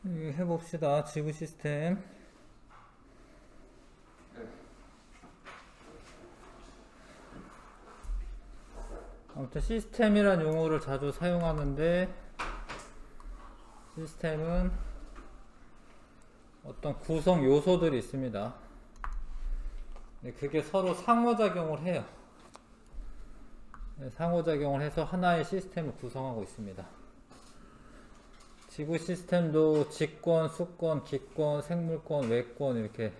해봅시다. 지구 시스템. 아무튼 시스템이란 용어를 자주 사용하는데, 시스템은 어떤 구성 요소들이 있습니다. 그게 서로 상호작용을 해요. 상호작용을 해서 하나의 시스템을 구성하고 있습니다. 지구 시스템도 직권, 수권, 기권, 생물권, 외권 이렇게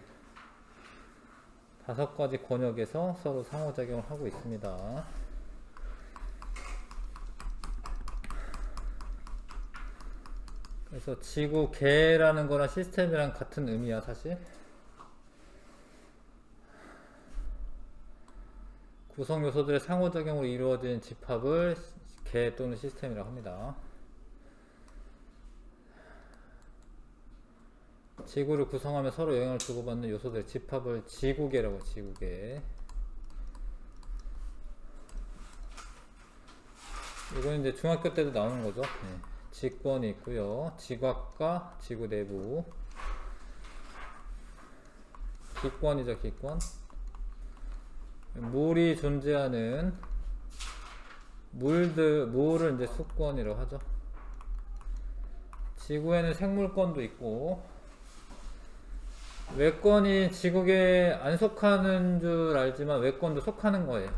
5가지 권역에서 서로 상호작용을 하고 있습니다. 그래서 지구계라는 거랑 시스템이랑 같은 의미야, 사실. 구성 요소들의 상호작용으로 이루어진 집합을 계 또는 시스템이라고 합니다. 지구를 구성하며 서로 영향을 주고받는 요소들의 집합을 지구계라고 해요. 지구계. 이건 이제 중학교 때도 나오는 거죠. 네. 직권이 있고요. 지각과 지구 내부. 기권이죠, 기권. 물이 존재하는 물을 이제 수권이라고 하죠. 지구에는 생물권도 있고, 외권이 지구계에 안 속하는 줄 알지만 외권도 속하는 거예요.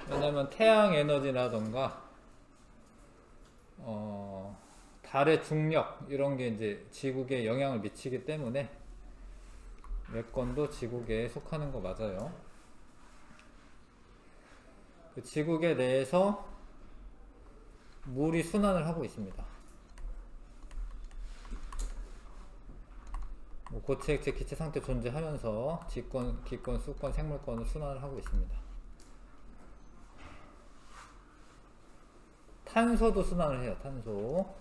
왜냐면 태양 에너지라던가 달의 중력 이런 게 이제 지구계에 영향을 미치기 때문에 외권도 지구계에 속하는 거 맞아요. 그 지구계 내에서 물이 순환을 하고 있습니다. 고체, 액체, 기체 상태 존재하면서 직권, 기권, 수권, 생물권을 순환을 하고 있습니다. 탄소도 순환을 해요. 탄소.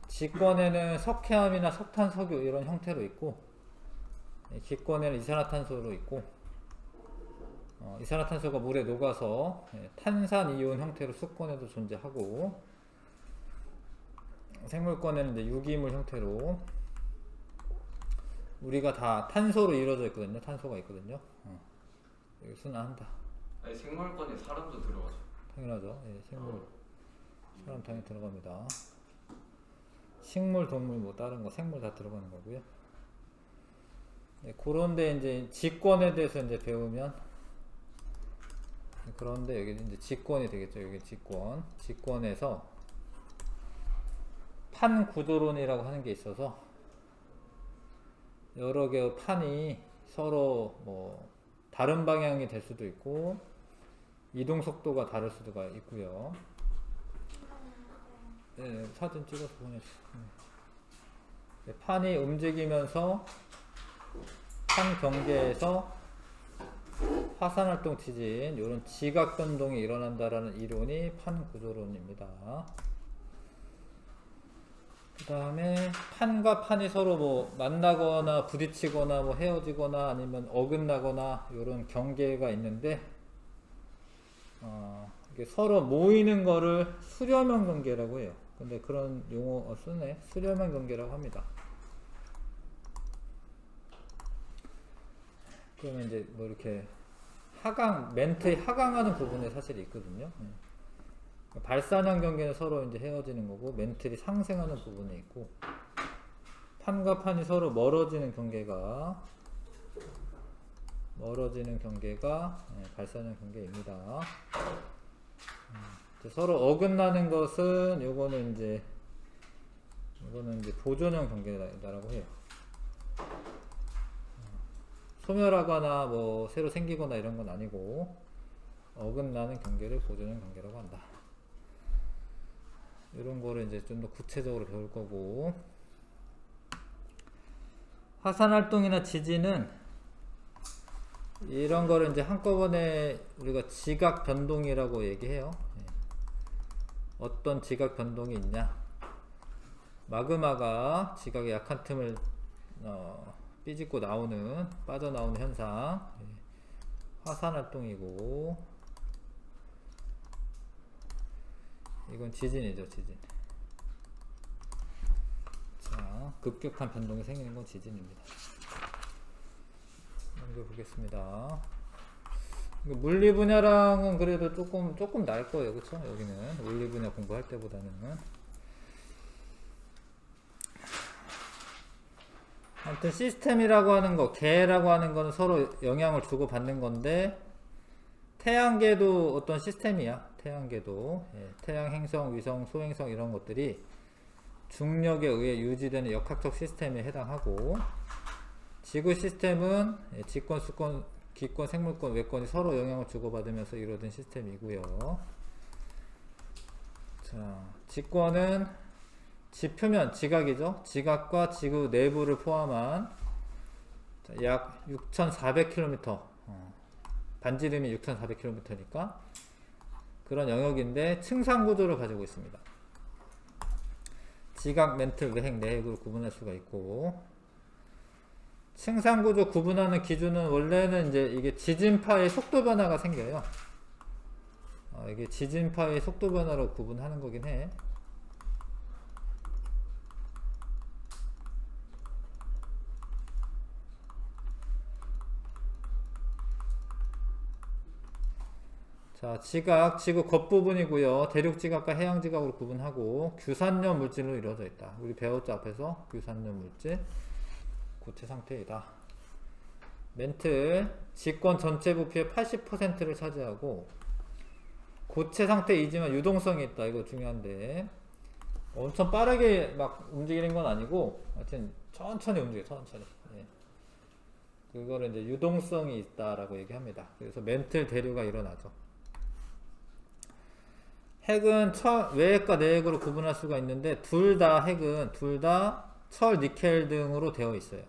직권에는 석회암이나 석탄, 석유 이런 형태로 있고, 기권에는 이산화탄소로 있고, 이산화탄소가 물에 녹아서 탄산이온 형태로 수권에도 존재하고, 생물권에는 이제 유기물 형태로, 우리가 다 탄소로 이루어져 있거든요. 탄소가 있거든요. 여기 순환한다. 아니 생물권에 사람도 들어가죠. 당연하죠. 예, 생물, 사람 당연히 들어갑니다. 식물, 동물, 뭐 다른 거, 생물 다 들어가는 거고요. 네, 그런데 이제 직권에 대해서 이제 배우면, 그런데 여기 이제 직권이 되겠죠. 여기 직권. 직권에서 판구조론이라고 하는 게 있어서 여러 개의 판이 서로 뭐 다른 방향이 될 수도 있고 이동 속도가 다를 수도 있고요. 네, 사진 찍어서 보내주세요. 네, 판이 움직이면서 판 경계에서 화산활동 지진 이런 지각 변동이 일어난다라는 이론이 판구조론입니다. 그 다음에 판과 판이 서로 뭐 만나거나 부딪히거나 뭐 헤어지거나 아니면 어긋나거나 이런 경계가 있는데 이게 서로 모이는 거를 수렴형 경계라고 해요. 근데 그런 용어 쓰네. 수렴형 경계라고 합니다. 그러면 이제 뭐 이렇게 멘트에 하강하는 부분에 사실 있거든요. 발산형 경계는 서로 이제 헤어지는 거고 멘틀이 상생하는 부분이 있고 판과 판이 서로 멀어지는 경계가 발산형 경계입니다. 서로 어긋나는 것은 이거는 이제 보존형 경계라고 해요. 소멸하거나 뭐 새로 생기거나 이런 건 아니고 어긋나는 경계를 보존형 경계라고 한다. 이런 거를 이제 좀 더 구체적으로 배울 거고, 화산 활동이나 지진은 이런 거를 이제 한꺼번에 우리가 지각 변동이라고 얘기해요. 어떤 지각 변동이 있냐? 마그마가 지각의 약한 틈을 삐집고 빠져나오는 현상, 화산 활동이고, 이건 지진이죠, 지진. 급격한 변동이 생기는 건 지진입니다. 넘겨보겠습니다. 물리 분야랑은 그래도 조금 나을 거예요. 그쵸? 여기는 물리 분야 공부할 때보다는. 아무튼 시스템이라고 하는 거, 계라고 하는 거는 서로 영향을 주고 받는 건데, 태양계도 어떤 시스템이야. 태양계도. 예, 태양 행성, 위성, 소행성 이런 것들이 중력에 의해 유지되는 역학적 시스템에 해당하고, 지구 시스템은 직권, 수권, 기권, 생물권, 외권이 서로 영향을 주고받으면서 이루어진 시스템이고요. 자, 직권은 지표면, 지각이죠. 지각과 지구 내부를 포함한 약 6,400km, 반지름이 6,400km니까 그런 영역인데 층상 구조를 가지고 있습니다. 지각, 멘틀, 외핵, 내핵으로 구분할 수가 있고, 층상 구조 구분하는 기준은 원래는 이제 이게 지진파의 속도 변화가 생겨요. 이게 지진파의 속도 변화로 구분하는 거긴 해. 자, 지각, 지구 겉부분이고요. 대륙 지각과 해양 지각으로 구분하고 규산염 물질로 이루어져 있다. 우리 배웠죠, 앞에서. 규산염 물질. 고체 상태이다. 멘틀, 직권 전체 부피의 80%를 차지하고 고체 상태이지만 유동성이 있다. 이거 중요한데, 엄청 빠르게 막 움직이는 건 아니고 하여튼 천천히 움직여. 천천히. 예. 그거를 이제 유동성이 있다라고 얘기합니다. 그래서 멘틀 대류가 일어나죠. 핵은 외핵과 내핵으로 구분할 수가 있는데, 핵은 둘 다 철, 니켈 등으로 되어 있어요.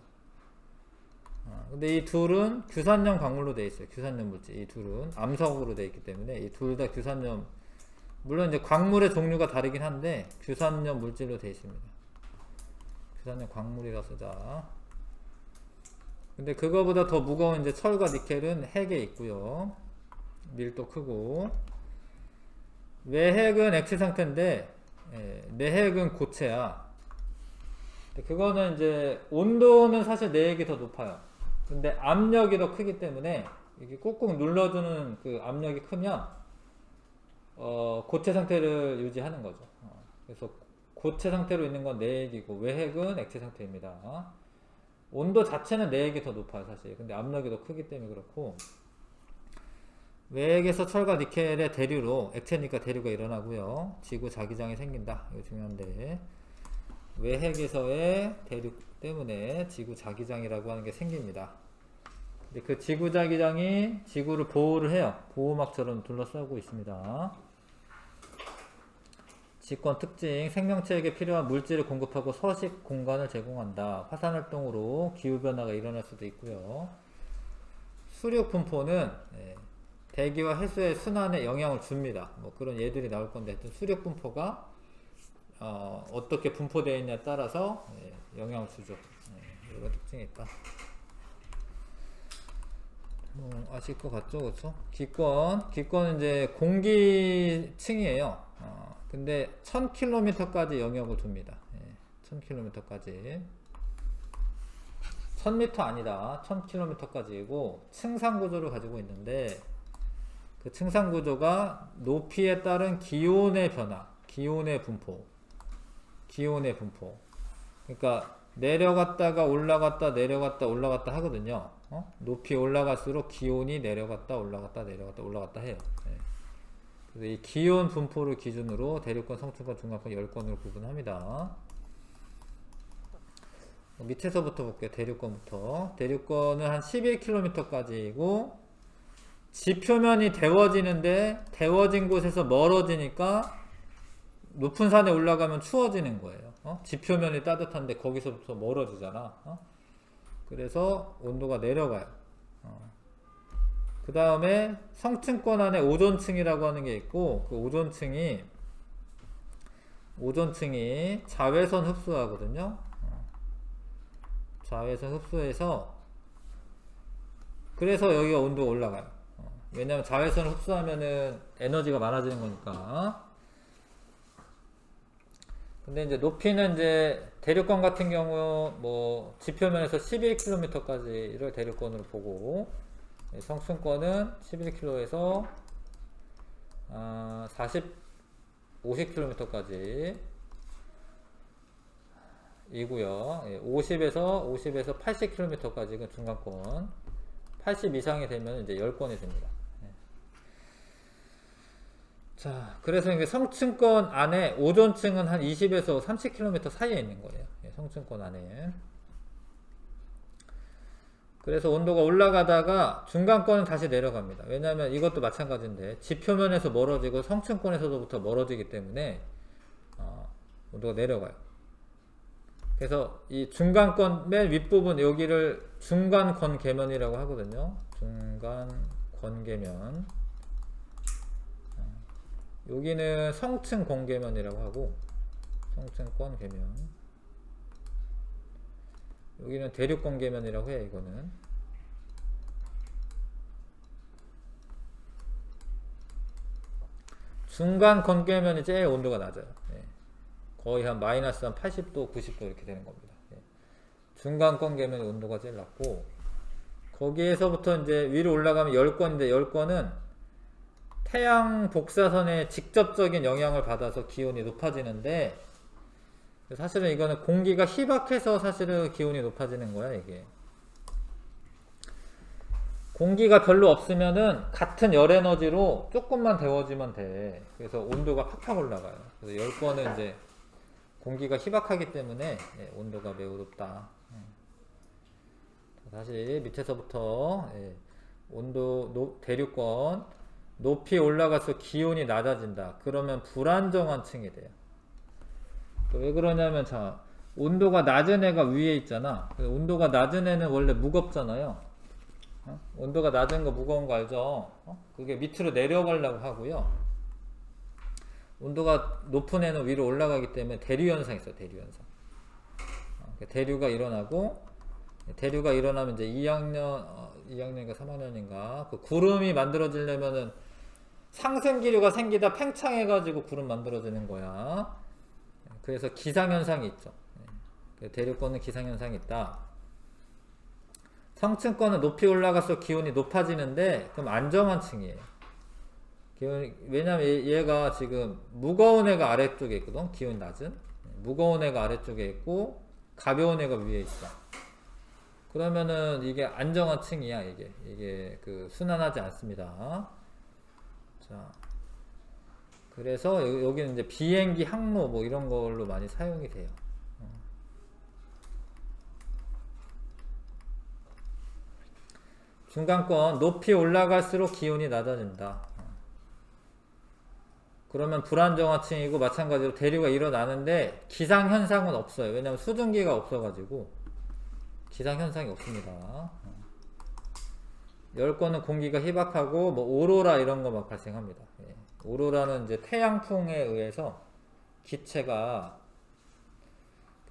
근데 이 둘은 규산염 광물로 되어 있어요. 규산염 물질. 이 둘은 암석으로 되어 있기 때문에 이 둘 다 규산염, 물론 이제 광물의 종류가 다르긴 한데 규산염 물질로 되어 있습니다. 규산염 광물이라 쓰자. 근데 그거보다 더 무거운 이제 철과 니켈은 핵에 있고요. 밀도 크고. 외핵은 액체 상태인데, 내핵은 고체야. 그거는 이제 온도는 사실 내핵이 더 높아요. 근데 압력이 더 크기 때문에 이게 꾹꾹 눌러주는 그 압력이 크면 고체 상태를 유지하는 거죠. 그래서 고체 상태로 있는 건 내핵이고 외핵은 액체 상태입니다. 온도 자체는 내핵이 더 높아요, 사실. 근데 압력이 더 크기 때문에 그렇고, 외핵에서 철과 니켈의 대류로, 액체니까 대류가 일어나고요. 지구 자기장이 생긴다. 이거 중요한데, 외핵에서의 대류 때문에 지구 자기장이라고 하는 게 생깁니다. 근데 그 지구 자기장이 지구를 보호를 해요. 보호막처럼 둘러싸고 있습니다. 직권 특징, 생명체에게 필요한 물질을 공급하고 서식 공간을 제공한다. 화산활동으로 기후변화가 일어날 수도 있고요. 수륙 분포는 대기와 해수의 순환에 영향을 줍니다. 뭐 그런 예들이 나올 건데, 하여튼 수륙 분포가 어떻게 분포되어 있냐에 따라서 영향을 주죠. 이런 특징이 있다. 아실 것 같죠? 그쵸? 기권은 이제 공기층이에요. 근데 1000km까지 영역을 줍니다. 1000km까지. 1000m 아니다. 1000km까지이고 층상 구조를 가지고 있는데, 그 층상 구조가 높이에 따른 기온의 변화, 기온의 분포. 그러니까 내려갔다가 올라갔다 내려갔다 올라갔다 하거든요. 높이 올라갈수록 기온이 내려갔다 올라갔다 해요. 그래서 이 기온 분포를 기준으로 대륙권, 성층권, 중간권, 열권으로 구분합니다. 밑에서부터 볼게요. 대륙권부터. 대륙권은 한 11km까지이고, 지표면이 데워지는데 데워진 곳에서 멀어지니까 높은 산에 올라가면 추워지는 거예요. 지표면이 따뜻한데 거기서부터 멀어지잖아. 그래서 온도가 내려가요. 그 다음에 성층권 안에 오존층이라고 하는 게 있고, 그 오존층이 자외선 흡수하거든요. 자외선 흡수해서, 그래서 여기가 온도가 올라가요. 왜냐면 자외선을 흡수하면은 에너지가 많아지는 거니까. 근데 이제 높이는 이제 대륙권 같은 경우 뭐 지표면에서 11km까지를 대륙권으로 보고, 성층권은 11km에서 50km까지 이고요. 50에서 80km까지가 중간권. 80 이상이 되면 이제 10권이 됩니다. 자, 그래서 이제 성층권 안에 오존층은 한 20에서 30km 사이에 있는 거예요. 성층권 안에. 그래서 온도가 올라가다가 중간권은 다시 내려갑니다. 왜냐하면 이것도 마찬가지인데 지표면에서 멀어지고 성층권에서부터 멀어지기 때문에 온도가 내려가요. 그래서 이 중간권 맨 윗부분 여기를 중간권계면이라고 하거든요. 중간권계면. 여기는 성층공계면이라고 하고, 성층권계면. 여기는 대륙권계면이라고 해요. 이거는 중간권계면이 제일 온도가 낮아요. 거의 한 마이너스 한 80도 90도 이렇게 되는 겁니다. 중간권계면의 온도가 제일 낮고, 거기에서부터 이제 위로 올라가면 10권인데 10권은 태양 복사선에 직접적인 영향을 받아서 기온이 높아지는데, 사실은 이거는 공기가 희박해서 사실은 기온이 높아지는 거야. 이게 공기가 별로 없으면은 같은 열 에너지로 조금만 데워지면 돼. 그래서 온도가 팍팍 올라가요. 그래서 10권은 이제 공기가 희박하기 때문에 온도가 매우 높다. 다시 밑에서부터 온도 대륙권 높이 올라가서 기온이 낮아진다. 그러면 불안정한 층이 돼요. 왜 그러냐면, 자, 온도가 낮은 애가 위에 있잖아. 온도가 낮은 애는 원래 무겁잖아요. 온도가 낮은 거 무거운 거 알죠? 그게 밑으로 내려가려고 하고요. 온도가 높은 애는 위로 올라가기 때문에 대류현상이 있어요. 대류현상. 대류가 일어나고, 대류가 일어나면 이제 2학년인가 3학년인가 그 구름이 만들어지려면은 상승기류가 생기다 팽창해가지고 구름 만들어지는 거야. 그래서 기상현상이 있죠. 대륙권은 기상현상이 있다. 성층권은 높이 올라가서 기온이 높아지는데 그럼 안정한 층이에요. 왜냐면 얘가 지금 무거운 애가 아래쪽에 있거든. 기온이 낮은 무거운 애가 아래쪽에 있고 가벼운 애가 위에 있어. 그러면은 이게 안정한 층이야. 이게 그 순환하지 않습니다. 자, 그래서 여기는 이제 비행기 항로 뭐 이런 걸로 많이 사용이 돼요. 중간권 높이 올라갈수록 기온이 낮아진다. 그러면 불안정한 층이고 마찬가지로 대류가 일어나는데 기상현상은 없어요. 왜냐면 수증기가 없어가지고 기상현상이 없습니다. 10권은 공기가 희박하고 뭐 오로라 이런 거 막 발생합니다. 오로라는 이제 태양풍에 의해서 기체가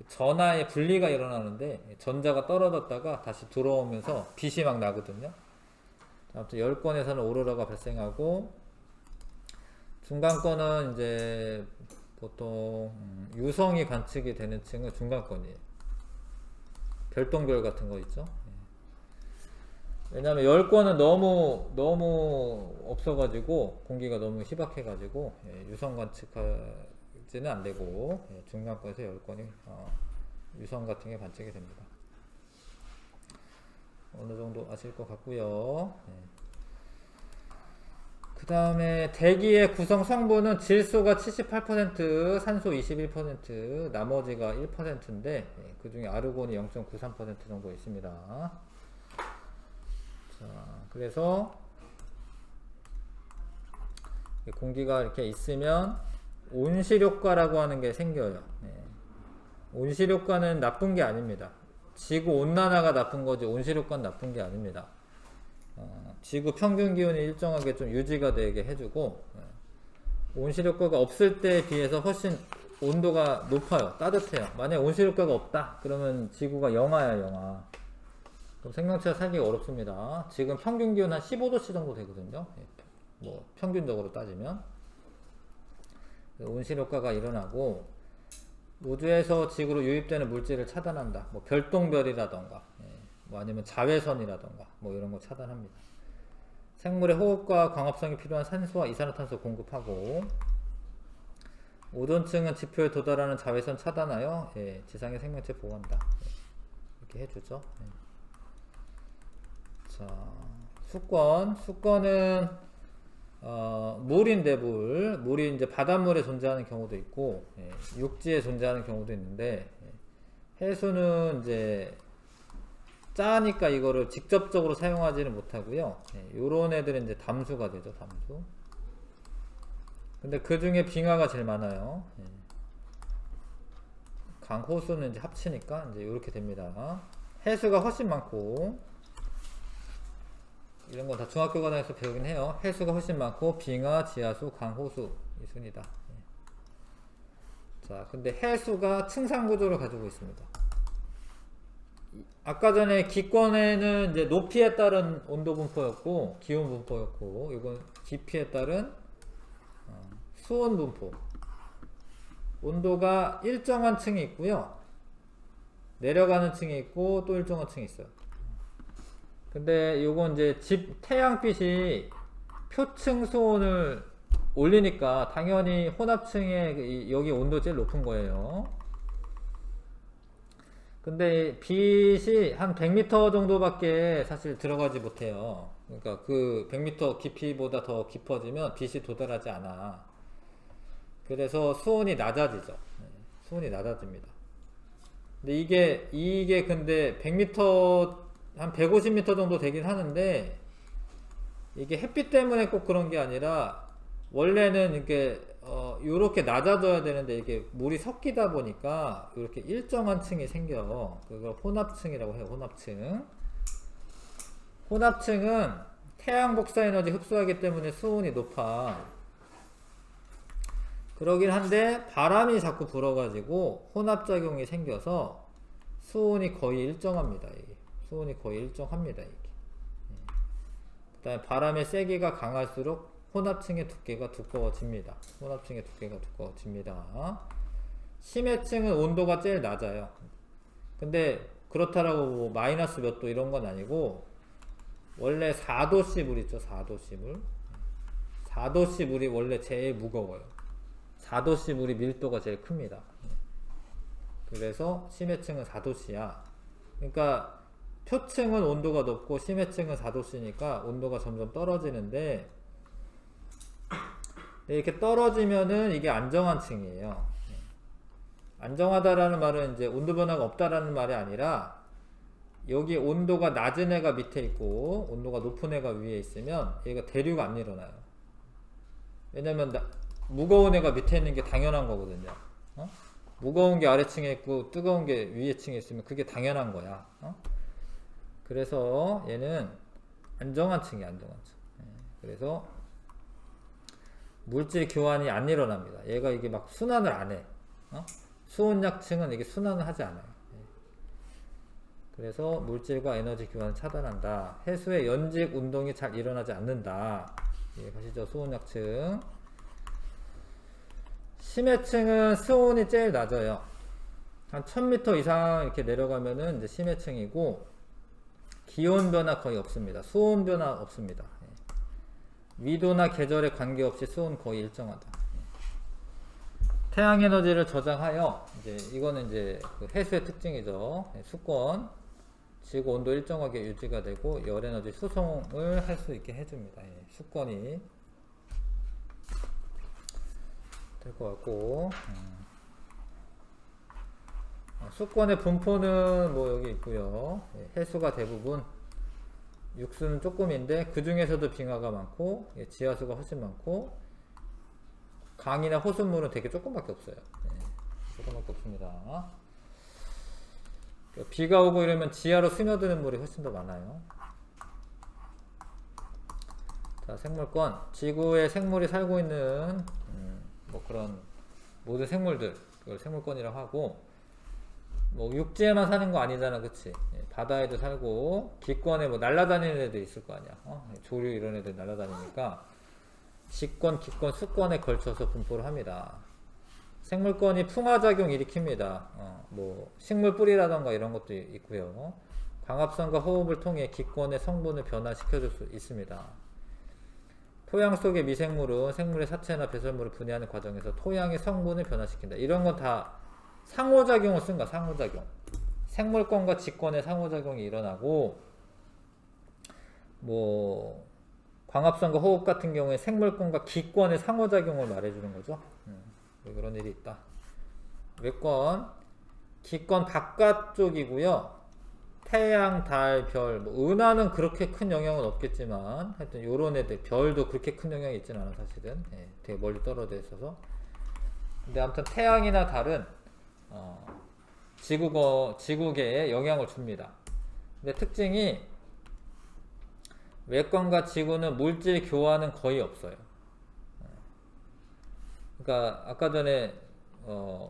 전하의 분리가 일어나는데 전자가 떨어졌다가 다시 들어오면서 빛이 막 나거든요. 아무튼 10권에서는 오로라가 발생하고, 중간권은 이제 보통 유성이 관측이 되는 층은 중간권이에요. 별똥별 같은 거 있죠. 왜냐면 10권은 너무 없어가지고 공기가 너무 희박해가지고 유성 관측하지는 안되고, 중간권에서 10권이 유성 같은 게 관측이 됩니다. 어느정도 아실 것 같고요. 그 다음에 대기의 구성 성분은 질소가 78%, 산소 21%, 나머지가 1%인데 그 중에 아르곤이 0.93% 정도 있습니다. 자, 그래서 공기가 이렇게 있으면 온실효과라고 하는 게 생겨요. 온실효과는 나쁜 게 아닙니다. 지구 온난화가 나쁜 거지 온실효과는 나쁜 게 아닙니다. 지구 평균 기온이 일정하게 좀 유지가 되게 해주고, 온실효과가 없을 때에 비해서 훨씬 온도가 높아요. 따뜻해요. 만약에 온실효과가 없다 그러면 지구가 영하야. 영하. 그럼 생명체가 살기가 어렵습니다. 지금 평균 기온 한 15도씨 정도 되거든요. 뭐 평균적으로 따지면 온실효과가 일어나고, 우주에서 지구로 유입되는 물질을 차단한다. 뭐 별똥별이라던가, 뭐 아니면 자외선이라던가, 뭐 이런 거 차단합니다. 생물의 호흡과 광합성이 필요한 산소와 이산화탄소 공급하고, 오존층은 지표에 도달하는 자외선 차단하여 지상의 생명체 보호한다. 이렇게 해주죠. 자, 수권은 물인데 물이 이제 바닷물에 존재하는 경우도 있고 육지에 존재하는 경우도 있는데 해수는 이제 짜니까 이거를 직접적으로 사용하지는 못하고요. 요런 애들은 이제 담수가 되죠, 담수. 근데 그 중에 빙하가 제일 많아요. 강, 호수는 이제 합치니까 이제 이렇게 됩니다. 해수가 훨씬 많고, 이런 건 다 중학교 과정에서 배우긴 해요. 해수가 훨씬 많고, 빙하, 지하수, 강, 호수 이 순이다. 자, 근데 해수가 층상 구조를 가지고 있습니다. 아까 전에 기권에는 이제 높이에 따른 온도 분포였고, 기온 분포였고, 이건 깊이에 따른 수온 분포. 온도가 일정한 층이 있고요. 내려가는 층이 있고 또 일정한 층이 있어요. 근데 요건 이제 태양빛이 표층 수온을 올리니까 당연히 혼합층에 여기 온도 제일 높은 거예요. 근데 빛이 한 100m 정도밖에 사실 들어가지 못해요. 그러니까 그 100m 깊이보다 더 깊어지면 빛이 도달하지 않아. 그래서 수온이 낮아지죠. 수온이 낮아집니다. 근데 이게 근데 100m, 한 150m 정도 되긴 하는데, 이게 햇빛 때문에 꼭 그런 게 아니라, 원래는 이렇게, 요렇게 낮아져야 되는데, 이게 물이 섞이다 보니까, 이렇게 일정한 층이 생겨. 그걸 혼합층이라고 해요, 혼합층. 혼합층은 태양 복사 에너지 흡수하기 때문에 수온이 높아. 그러긴 한데 바람이 자꾸 불어가지고 혼합작용이 생겨서 수온이 거의 일정합니다. 이게. 수온이 거의 일정합니다. 이게. 그 다음에 바람의 세기가 강할수록 혼합층의 두께가 두꺼워집니다. 혼합층의 두께가 두꺼워집니다. 심해층은 온도가 제일 낮아요. 근데 그렇다라고 뭐 마이너스 몇 도 이런 건 아니고, 원래 4도씨 물 있죠. 4도씨 물. 4도씨 물이 원래 제일 무거워요. 4도씨 물이 밀도가 제일 큽니다. 그래서 심해층은 4도씨야. 그러니까 표층은 온도가 높고 심해층은 4도씨니까 온도가 점점 떨어지는데, 이렇게 떨어지면은 이게 안정한 층이에요. 안정하다라는 말은 이제 온도 변화가 없다라는 말이 아니라, 여기 온도가 낮은 애가 밑에 있고 온도가 높은 애가 위에 있으면 얘가 대류가 안 일어나요. 왜냐면 무거운 애가 밑에 있는 게 당연한 거거든요. 무거운 게 아래층에 있고 뜨거운 게 위에 층에 있으면 그게 당연한 거야. 그래서 얘는 안정한 층이야, 안정한 층. 그래서 물질 교환이 안 일어납니다. 얘가 이게 막 순환을 안 해. 수온약층은 이게 순환을 하지 않아요. 그래서 물질과 에너지 교환을 차단한다. 해수의 연직 운동이 잘 일어나지 않는다. 가시죠. 수온약층. 심해층은 수온이 제일 낮아요. 한 1000m 이상 이렇게 내려가면은 이제 심해층이고, 기온 변화 거의 없습니다. 수온 변화 없습니다. 위도나 계절에 관계없이 수온 거의 일정하다. 태양 에너지를 저장하여, 이거는 이제 그 해수의 특징이죠. 수권, 지구 온도 일정하게 유지가 되고 열 에너지 수송을 할 수 있게 해줍니다. 수권이 될 것 같고, 수권의 분포는 뭐 여기 있고요. 해수가 대부분, 육수는 조금인데 그 중에서도 빙하가 많고 지하수가 훨씬 많고, 강이나 호수물은 되게 조금밖에 없어요. 조금밖에 없습니다. 비가 오고 이러면 지하로 스며드는 물이 훨씬 더 많아요. 자, 생물권. 지구에 생물이 살고 있는 뭐 그런 모든 생물들, 그걸 생물권이라고 하고, 뭐 육지에만 사는 거 아니잖아, 그치? 바다에도 살고, 기권에 뭐 날아다니는 애들 있을 거 아니야. 조류 이런 애들 날아다니니까 직권, 기권, 수권에 걸쳐서 분포를 합니다. 생물권이 풍화작용 일으킵니다. 뭐 식물 뿌리라던가 이런 것도 있고요. 광합성과 호흡을 통해 기권의 성분을 변화시켜줄 수 있습니다. 토양 속의 미생물은 생물의 사체나 배설물을 분해하는 과정에서 토양의 성분을 변화시킨다. 이런 건 다 상호작용을 쓴 거야. 상호작용. 생물권과 직권의 상호작용이 일어나고, 뭐 광합성과 호흡 같은 경우에 생물권과 기권의 상호작용을 말해주는 거죠. 그런 일이 있다. 외권, 기권 바깥쪽이고요. 태양, 달, 별, 뭐 은하는 그렇게 큰 영향은 없겠지만 하여튼 요런 애들, 별도 그렇게 큰 영향이 있지는 않아 사실은. 예, 되게 멀리 떨어져 있어서. 근데 아무튼 태양이나 달은 지구계에 영향을 줍니다. 근데 특징이 외권과 지구는 물질 교환은 거의 없어요. 그러니까 아까 전에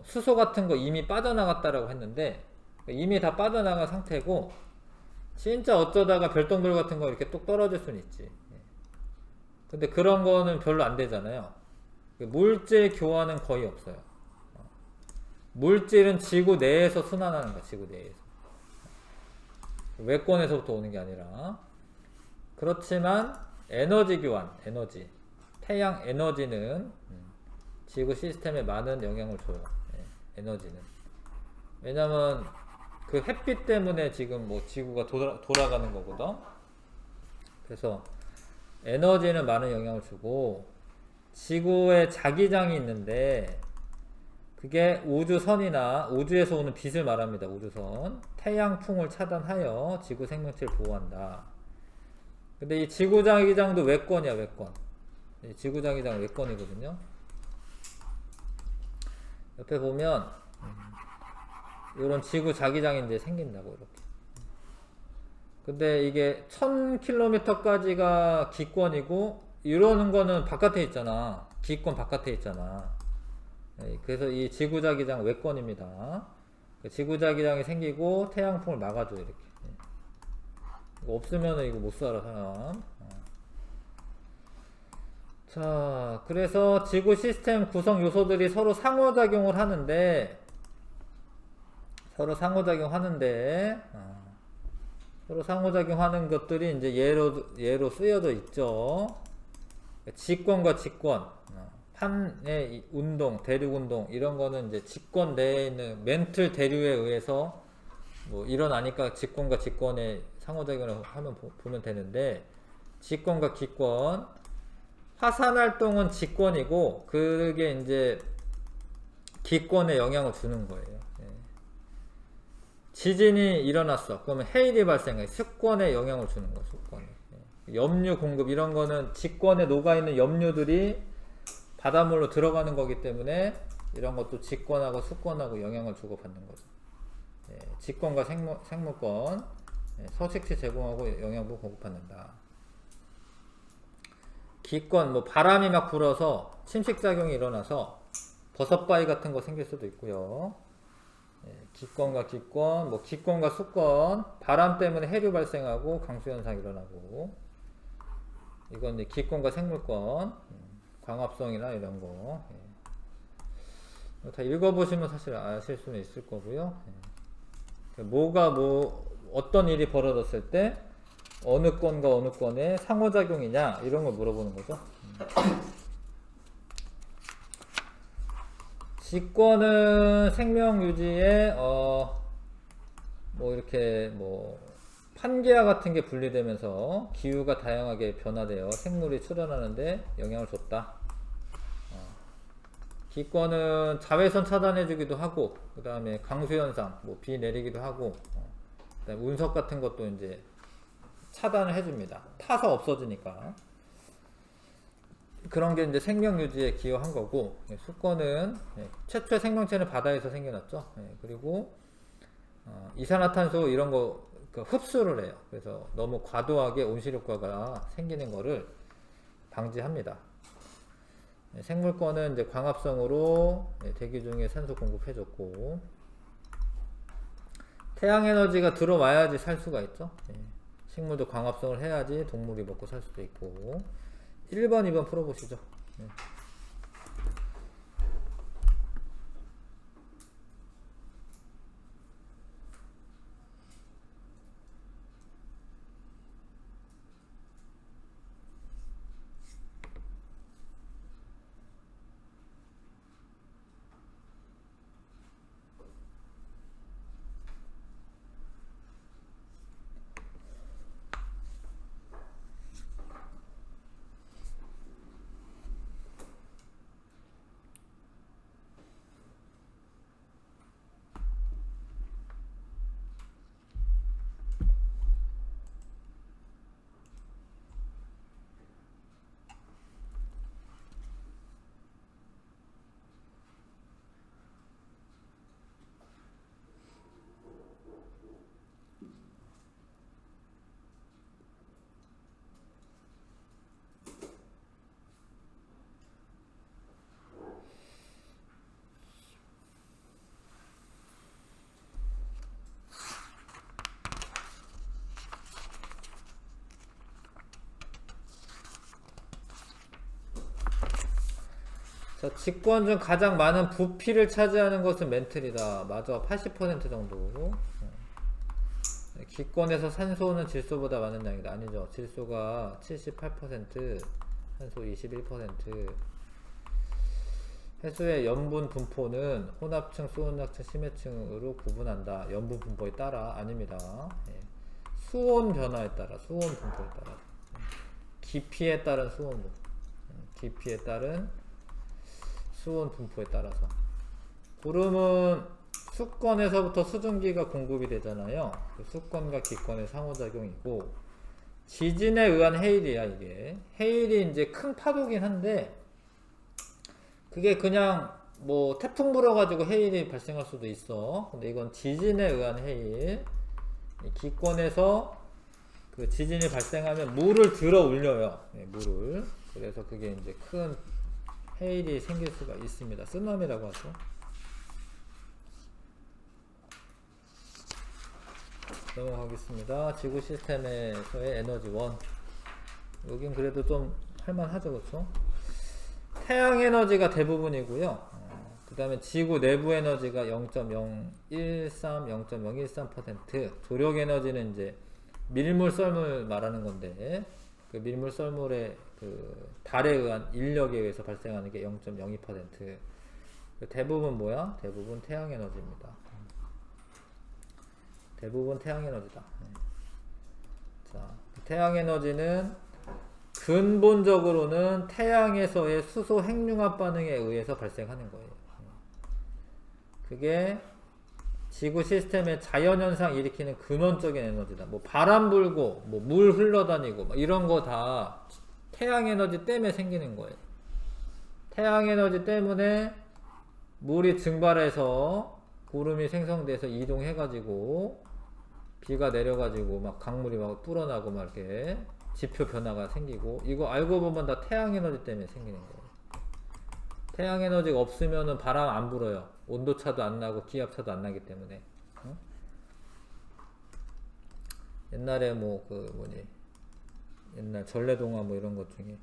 수소 같은 거 이미 빠져나갔다라고 했는데 이미 다 빠져나간 상태고, 진짜 어쩌다가 별똥별 같은 거 이렇게 뚝 떨어질 수는 있지. 근데 그런 거는 별로 안 되잖아요. 물질 교환은 거의 없어요. 물질은 지구 내에서 순환하는 거야. 지구 내에서. 외권에서부터 오는 게 아니라. 그렇지만 에너지 교환, 에너지, 태양 에너지는 지구 시스템에 많은 영향을 줘요. 에너지는. 왜냐면 그 햇빛 때문에 지금 뭐 지구가 돌아가는 거거든. 그래서 에너지는 많은 영향을 주고, 지구에 자기장이 있는데 그게 우주선이나 우주에서 오는 빛을 말합니다. 우주선. 태양풍을 차단하여 지구 생명체를 보호한다. 근데 이 지구 자기장도 외권이야, 외권. 이 지구 자기장은 외권이거든요. 옆에 보면 이런 지구 자기장이 이제 생긴다고 이렇게. 근데 이게 1000km까지가 기권이고 이러는 거는 바깥에 있잖아. 기권 바깥에 있잖아. 그래서 이 지구 자기장 외권입니다. 지구 자기장이 생기고 태양풍을 막아줘 이렇게. 이거 없으면은 이거 못 살아 사람. 자, 그래서 지구 시스템 구성 요소들이 서로 상호작용을 하는데 서로 상호작용하는 것들이 이제 예로 쓰여져 있죠. 직권과 직권, 판의 운동, 대륙운동 이런 거는 이제 직권 내에 있는 멘틀 대류에 의해서 뭐 일어나니까 직권과 직권의 상호작용을 보면 되는데, 직권과 기권, 화산활동은 직권이고 그게 이제 기권에 영향을 주는 거예요. 지진이 일어났어. 그러면 해일이 발생해. 수권에 영향을 주는 거예요. 수권에. 염류 공급 이런 거는 직권에 녹아있는 염류들이 바닷물로 들어가는 거기 때문에 이런 것도 직권하고 수권하고 영향을 주고받는 거죠. 직권과 생물권, 서식지 제공하고 영향도 공급받는다. 기권, 뭐 바람이 막 불어서 침식작용이 일어나서 버섯바위 같은 거 생길 수도 있고요. 기권과 기권, 뭐 기권과 수권, 바람 때문에 해류 발생하고 강수현상 일어나고, 이건 이제 기권과 생물권, 광합성이나 이런 거. 다 읽어보시면 사실 아실 수는 있을 거고요. 어떤 일이 벌어졌을 때 어느 건과 어느 건의 상호작용이냐 이런 걸 물어보는 거죠. 직권은 생명 유지에 뭐 이렇게 뭐 판계와 같은 게 분리되면서 기후가 다양하게 변화되어 생물이 출현하는데 영향을 줬다. 기권은 자외선 차단해주기도 하고, 그 다음에 강수현상, 뭐 비 내리기도 하고, 그다음에 운석 같은 것도 이제 차단을 해줍니다. 타서 없어지니까. 그런 게 이제 생명 유지에 기여한 거고, 수권은 최초의 생명체는 바다에서 생겨났죠. 그리고 이산화탄소 이런 거 흡수를 해요. 그래서 너무 과도하게 온실효과가 생기는 거를 방지합니다. 생물권은 이제 광합성으로 대기 중에 산소 공급해줬고, 태양 에너지가 들어와야지 살 수가 있죠. 식물도 광합성을 해야지 동물이 먹고 살 수도 있고. 1번, 2번 풀어보시죠. 자, 직권 중 가장 많은 부피를 차지하는 것은 멘틀이다. 맞아. 80% 정도. 기권에서 산소는 질소보다 많은 양이다. 아니죠. 질소가 78%, 산소 21%. 해수의 염분 분포는 혼합층, 수온약층, 심해층으로 구분한다. 염분 분포에 따라. 아닙니다. 예. 수온 변화에 따라, 수온 분포에 따라. 깊이에 따른 수온 분포. 깊이에 따른 수온 분포에 따라서. 구름은 수권에서부터 수증기가 공급이 되잖아요. 그 수권과 기권의 상호작용이고, 지진에 의한 해일이야, 이게. 해일이 이제 큰 파도긴 한데, 그게 그냥 뭐 태풍 불어가지고 해일이 발생할 수도 있어. 근데 이건 지진에 의한 해일. 기권에서 그 지진이 발생하면 물을 들어 올려요. 네, 물을. 그래서 그게 이제 큰 해일이 생길 수가 있습니다. 쓰나미라고 하죠. 넘어가겠습니다. 지구 시스템에서의 에너지 1. 여긴 그래도 좀 할만하죠, 그렇죠? 태양 에너지가 대부분이고요. 그 다음에 지구 내부 에너지가 0.013% 조력 에너지는 이제 밀물 썰물 말하는 건데, 그 밀물 썰물의 그 달에 의한 인력에 의해서 발생하는 게 0.02%. 대부분 뭐야? 대부분 태양 에너지입니다. 대부분 태양 에너지다. 자, 태양 에너지는 근본적으로는 태양에서의 수소 핵융합 반응에 의해서 발생하는 거예요. 그게 지구 시스템의 자연현상 일으키는 근원적인 에너지다. 뭐 바람 불고, 뭐 물 흘러다니고, 뭐 이런 거 다 태양 에너지 때문에 생기는 거예요. 태양 에너지 때문에 물이 증발해서 구름이 생성돼서 이동해가지고 비가 내려가지고 막 강물이 막 불어나고 막 이렇게 지표 변화가 생기고, 이거 알고 보면 다 태양 에너지 때문에 생기는 거예요. 태양 에너지가 없으면은 바람 안 불어요. 온도차도 안 나고 기압차도 안 나기 때문에. 옛날에 뭐 그 뭐니, 옛날 전래동화 뭐 이런 것 중에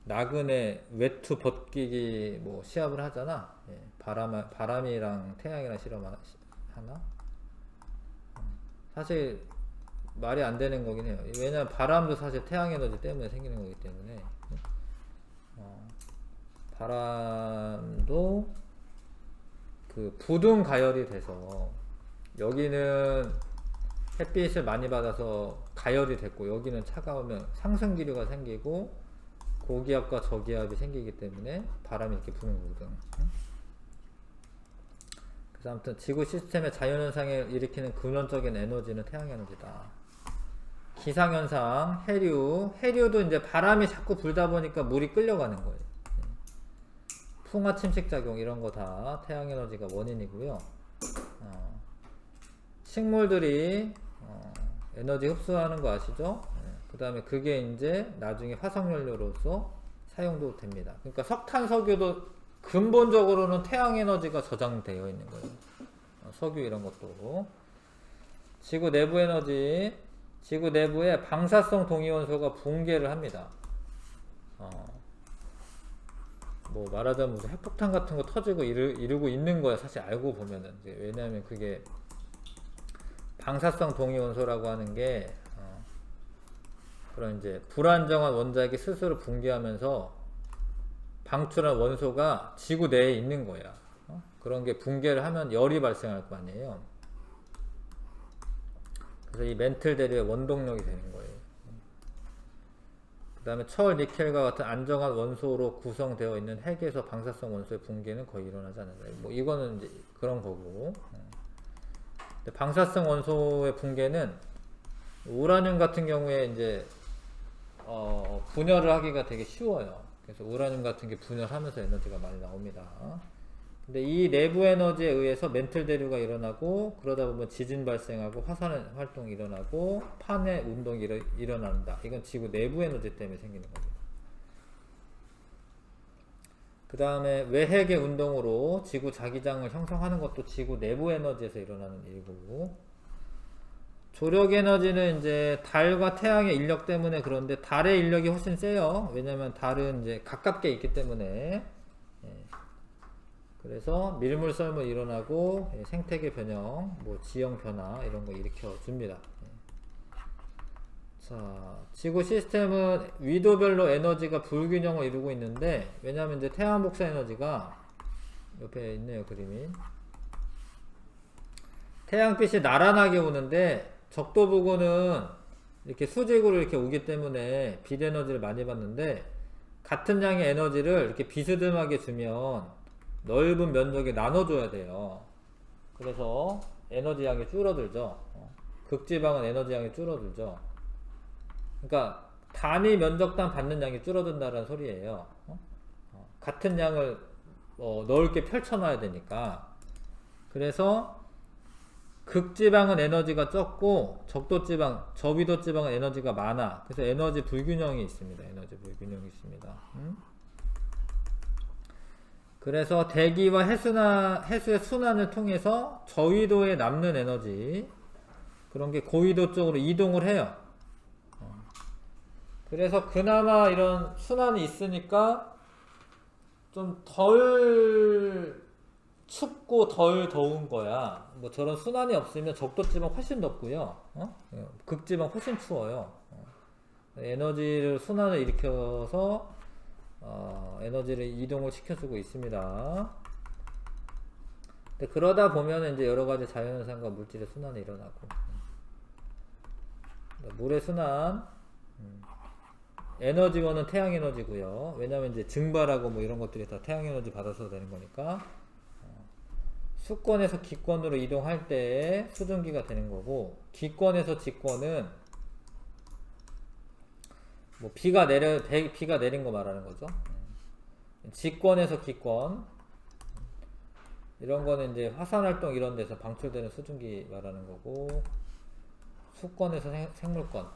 나그네 외투 벗기기 뭐 시합을 하잖아. 예, 바람이랑 태양이랑 실험하나? 사실 말이 안 되는 거긴 해요. 왜냐면 바람도 사실 태양 에너지 때문에 생기는 거기 때문에. 바람도 그 부등 가열이 돼서, 여기는 햇빛을 많이 받아서 가열이 됐고, 여기는 차가우면 상승 기류가 생기고 고기압과 저기압이 생기기 때문에 바람이 이렇게 부는 거거든. 그래서 아무튼 지구 시스템의 자연현상을 일으키는 근원적인 에너지는 태양 에너지다. 기상현상, 해류도 이제 바람이 자꾸 불다 보니까 물이 끌려가는 거예요. 풍화 침식작용 이런 거 다 태양 에너지가 원인이고요. 식물들이 에너지 흡수하는 거 아시죠? 그 다음에 그게 이제 나중에 화석연료로서 사용도 됩니다. 그러니까 석탄, 석유도 근본적으로는 태양 에너지가 저장되어 있는 거예요. 석유 이런 것도. 지구 내부 에너지, 지구 내부에 방사성 동위원소가 붕괴를 합니다. 뭐 말하자면 무슨 핵폭탄 같은 거 터지고 이러고 있는 거야, 사실 알고 보면은. 왜냐하면 그게 방사성 동위원소라고 하는 게 그런 이제 불안정한 원자핵이 스스로 붕괴하면서 방출한 원소가 지구 내에 있는 거야. 그런 게 붕괴를 하면 열이 발생할 거 아니에요. 그래서 이 멘틀 대류의 원동력이 되는 거예요. 그 다음에 철, 니켈과 같은 안정한 원소로 구성되어 있는 핵에서 방사성 원소의 붕괴는 거의 일어나지 않는다. 뭐 이거는 이제 그런 거고. 근데 방사성 원소의 붕괴는 우라늄 같은 경우에 이제 분열을 하기가 되게 쉬워요. 그래서 우라늄 같은 게 분열하면서 에너지가 많이 나옵니다. 근데 이 내부 에너지에 의해서 멘틀 대류가 일어나고, 그러다 보면 지진 발생하고 화산 활동이 일어나고 판의 운동이 일어난다. 이건 지구 내부 에너지 때문에 생기는 겁니다. 그 다음에 외핵의 운동으로 지구 자기장을 형성하는 것도 지구 내부 에너지에서 일어나는 일이고, 조력 에너지는 이제 달과 태양의 인력 때문에 그런데 달의 인력이 훨씬 세요. 왜냐면 달은 이제 가깝게 있기 때문에. 예. 그래서 밀물 썰물 일어나고 예, 생태계 변형, 뭐 지형 변화 이런 거 일으켜 줍니다. 예. 자, 지구 시스템은 위도별로 에너지가 불균형을 이루고 있는데 왜냐면 이제 태양 복사 에너지가 옆에 있네요, 그림이. 태양빛이 나란하게 오는데 적도 부근은 이렇게 수직으로 이렇게 오기 때문에 빛 에너지를 많이 받는데 같은 양의 에너지를 이렇게 비스듬하게 주면 넓은 면적에 나눠줘야 돼요. 그래서 에너지 양이 줄어들죠. 극지방은 에너지 양이 줄어들죠. 그러니까 단위 면적당 받는 양이 줄어든다는 소리예요. 같은 양을 넓게 펼쳐놔야 되니까. 그래서 극지방은 에너지가 적고 적도지방, 저위도지방은 에너지가 많아. 그래서 에너지 불균형이 있습니다. 에너지 불균형이 있습니다. 그래서 대기와 해수의 순환을 통해서 저위도에 남는 에너지 그런 게 고위도 쪽으로 이동을 해요. 그래서 그나마 이런 순환이 있으니까 좀 덜 춥고 덜 더운 거야. 뭐 저런 순환이 없으면 적도지방 훨씬 덥고요. 극지방 훨씬 추워요. 에너지를 순환을 일으켜서 에너지를 이동을 시켜주고 있습니다. 근데 그러다 보면 이제 여러 가지 자연현상과 물질의 순환이 일어나고 물의 순환 에너지원은 태양 에너지고요. 왜냐면 이제 증발하고 뭐 이런 것들이 다 태양 에너지 받아서 되는 거니까. 수권에서 기권으로 이동할 때 수증기가 되는 거고 기권에서 직권은 뭐 비가 내린 거 말하는 거죠. 직권에서 기권 이런 거는 이제 화산활동 이런 데서 방출되는 수증기 말하는 거고 수권에서 생물권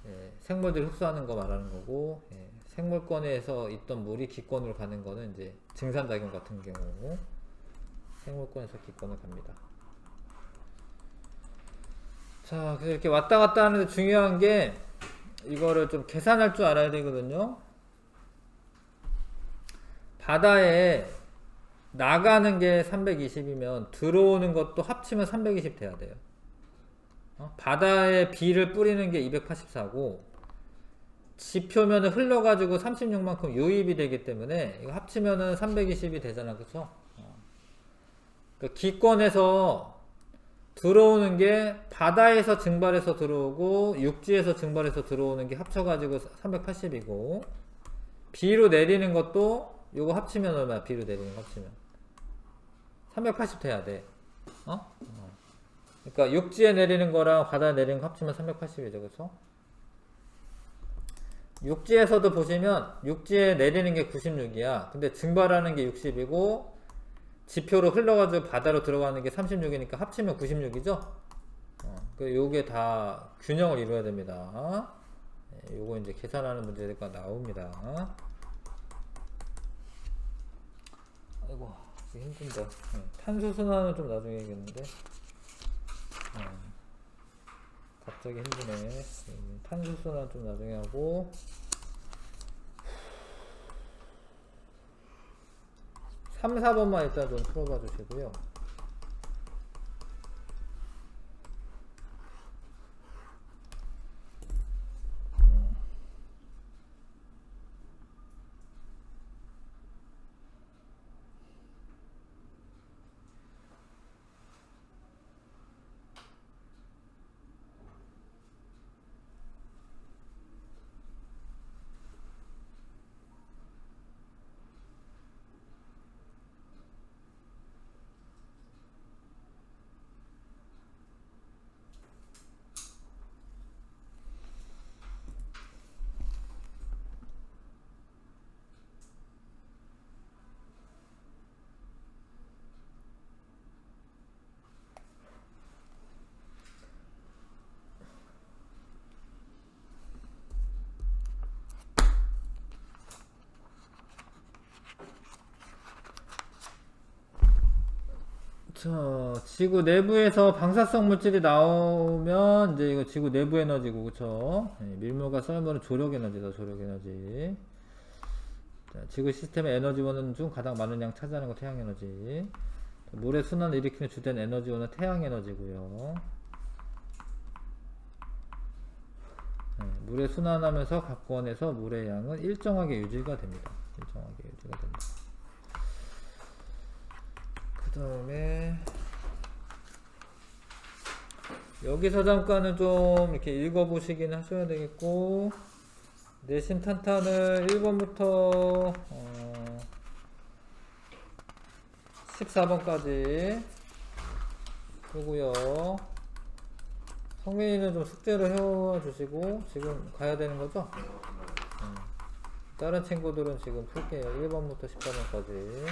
예, 생물들이 흡수하는 거 말하는 거고 예, 생물권에서 있던 물이 기권으로 가는 거는 이제 증산작용 같은 경우 생물권에서 기권을 갑니다. 자, 그래서 이렇게 왔다 갔다 하는데 중요한 게 이거를 좀 계산할 줄 알아야 되거든요. 바다에 나가는 게 320이면 들어오는 것도 합치면 320 돼야 돼요. 바다에 비를 뿌리는 게 284고 지표면은 흘러가지고 36만큼 유입이 되기 때문에 이거 합치면은 320이 되잖아, 그쵸? 기권에서 들어오는 게 바다에서 증발해서 들어오고 육지에서 증발해서 들어오는 게 합쳐가지고 380이고 비로 내리는 것도 요거 합치면 얼마야? 비로 내리는 거 합치면 380 돼야 돼. 그러니까 육지에 내리는 거랑 바다에 내리는 거 합치면 380이죠, 그쵸? 육지에서도 보시면 육지에 내리는 게 96이야. 근데 증발하는 게 60이고 지표로 흘러가지고 바다로 들어가는 게 36이니까 합치면 96이죠? 요게 다 균형을 이루어야 됩니다. 요거 이제 계산하는 문제가 나옵니다. 아이고, 힘든데. 탄소순환은 좀 나중에 해야겠는데. 갑자기 힘드네. 탄소순환 좀 나중에 하고. 3, 4번만 일단 좀 풀어봐 주시고요. 자, 지구 내부에서 방사성 물질이 나오면 이제 이거 지구 내부 에너지고, 그쵸? 네, 밀물과 썰물은 조력 에너지다, 조력 에너지. 자, 지구 시스템의 에너지원은 중 가장 많은 양 차지하는 거 태양 에너지. 자, 물의 순환을 일으키는 주된 에너지원은 태양 에너지고요. 네, 물에 순환하면서 각권에서 물의 양은 일정하게 유지가 됩니다. 일정하게 유지가 됩니다. 그 다음에 여기서 잠깐은 좀 이렇게 읽어보시긴 하셔야 되겠고, 내신 탄탄을 1번부터 14번까지 끄고요. 성민이는 좀 숙제를 해와주시고, 지금 가야 되는 거죠? 다른 친구들은 지금 풀게요. 1번부터 14번까지.